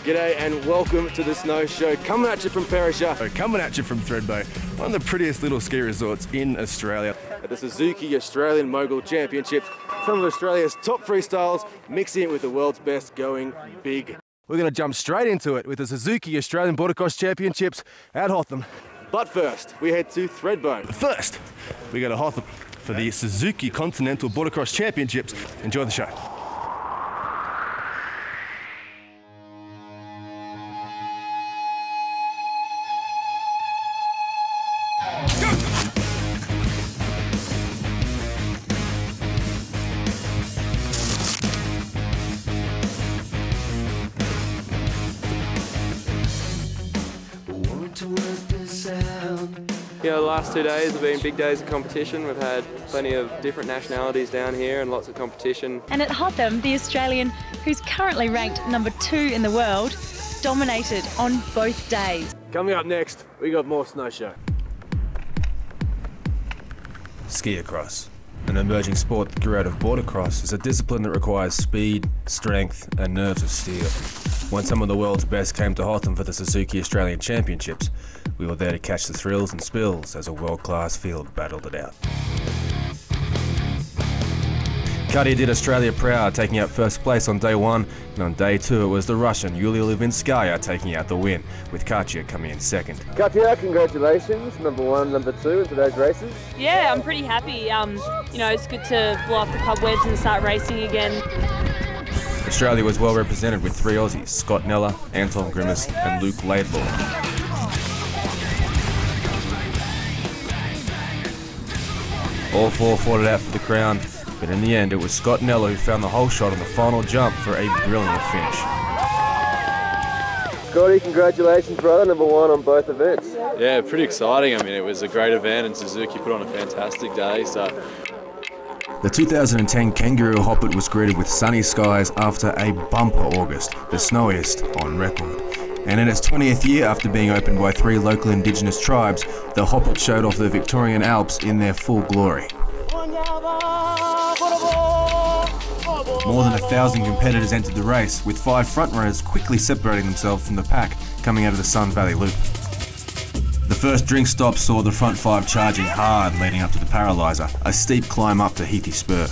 G'day and welcome to the Snow Show. Coming at you from Perisher. Coming at you from Thredbo, one of the prettiest little ski resorts in Australia. At the Suzuki Australian Mogul Championships, some of Australia's top freestyles, mixing it with the world's best, going big. We're going to jump straight into it with the Suzuki Australian Bordercross Championships at Hotham. But first, we head to Thredbo. First, we go to Hotham for the Suzuki Continental Bordercross Championships. Enjoy the show. You know, the last 2 days have been big days of competition. We've had plenty of different nationalities down here and lots of competition. And at Hotham, the Australian, who's currently ranked number 2 in the world, dominated on both days. Coming up next, we got more Snow Show. Skiacross, an emerging sport that grew out of bordercross, is a discipline that requires speed, strength and nerves of steel. When some of the world's best came to Hotham for the Suzuki Australian Championships, we were there to catch the thrills and spills as a world-class field battled it out. Katia did Australia proud, taking out first place on day 1, and on day 2 it was the Russian Yulia Levinskaya taking out the win, with Katia coming in second. Katia, congratulations, number 1, number 2 in today's races. Yeah, I'm pretty happy. You know, it's good to blow off the cobwebs and start racing again. Australia was well represented with 3 Aussies, Scott Neller, Anton Grimace and Luke Laidlaw. All 4 fought it out for the crown, but in the end it was Scott Neller who found the hole shot on the final jump for a brilliant finish. Scotty, congratulations brother, number 1 on both events. Yeah, pretty exciting. I mean, it was a great event and Suzuki put on a fantastic day. The 2010 Kangaroo Hoppet was greeted with sunny skies after a bumper August, the snowiest on record. And in its 20th year after being opened by 3 local Indigenous tribes, the Hoppet showed off the Victorian Alps in their full glory. More than 1,000 competitors entered the race, with 5 front runners quickly separating themselves from the pack coming out of the Sun Valley Loop. The first drink stop saw the front 5 charging hard leading up to the Paralyzer, a steep climb up to Heathy Spur.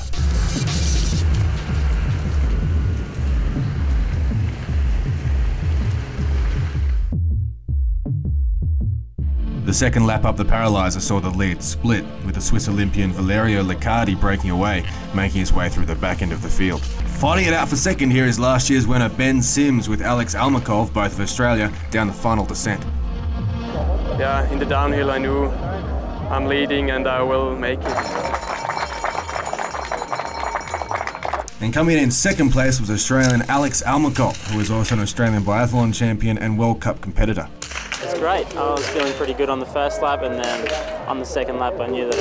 The second lap up the Paralyzer saw the lead split, with the Swiss Olympian Valerio Liccardi breaking away, making his way through the back end of the field. Fighting it out for second here is last year's winner Ben Sims with Alex Almakov, both of Australia, down the final descent. Yeah, in the downhill I knew I'm leading and I will make it. And coming in second place was Australian Alex Almakov, who is also an Australian biathlon champion and World Cup competitor. It's great. I was feeling pretty good on the first lap, and then on the second lap I knew that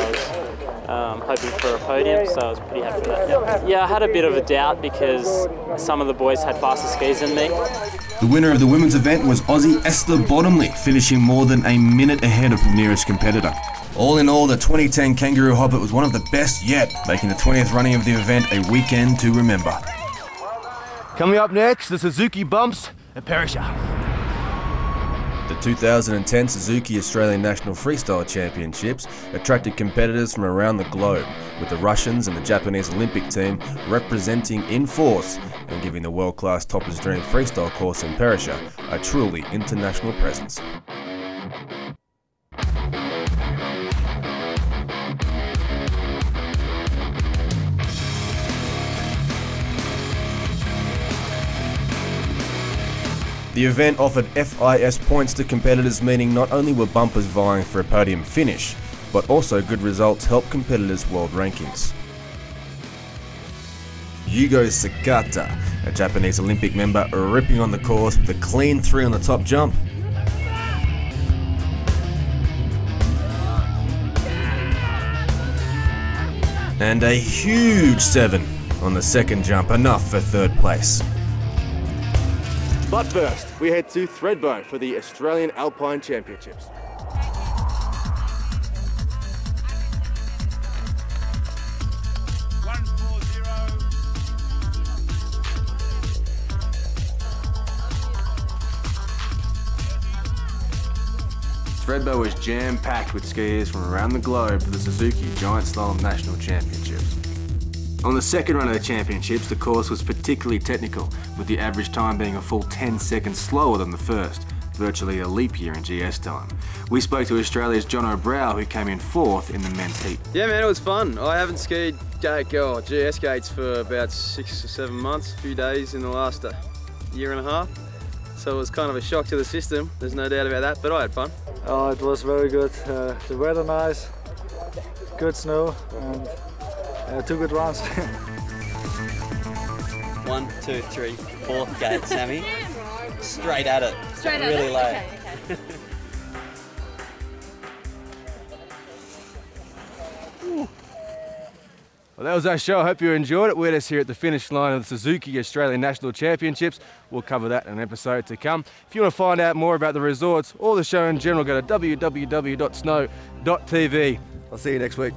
I was hoping for a podium, so I was pretty happy with that. Yeah, I had a bit of a doubt because some of the boys had faster skis than me. The winner of the women's event was Aussie Esther Bottomley, finishing more than a minute ahead of the nearest competitor. All in all, the 2010 Kangaroo Hoppet was one of the best yet, making the 20th running of the event a weekend to remember. Coming up next, the Suzuki Bumps at Perisher. The 2010 Suzuki Australian National Freestyle Championships attracted competitors from around the globe, with the Russians and the Japanese Olympic team representing in force and giving the world-class Topper's Dream freestyle course in Perisher a truly international presence. The event offered FIS points to competitors, meaning not only were bumpers vying for a podium finish, but also good results helped competitors' world rankings. Yugo Sakata, a Japanese Olympic member, ripping on the course with a clean 3 on the top jump. And a huge 7 on the second jump, enough for 3rd place. But first, we head to Thredbo for the Australian Alpine Championships. Thredbo was jam-packed with skiers from around the globe for the Suzuki Giant Slalom National Championships. On the second run of the championships, the course was particularly technical, with the average time being a full 10 seconds slower than the first, virtually a leap year in GS time. We spoke to Australia's John O'Brow, who came in 4th in the men's heat. Yeah, man, it was fun. I haven't skied GS gates for about 6 or 7 months, a few days in the last year and a half. So it was kind of a shock to the system, there's no doubt about that, but I had fun. Oh, it was very good. The weather nice, good snow, and 2 good runs. 1, 2, 3, 4th gate, Sammy. Straight at it. Straight at really it? low. Okay. Well, that was our show. I hope you enjoyed it. We're just here at the finish line of the Suzuki Australian National Championships. We'll cover that in an episode to come. If you want to find out more about the resorts or the show in general, go to www.snow.tv. I'll see you next week.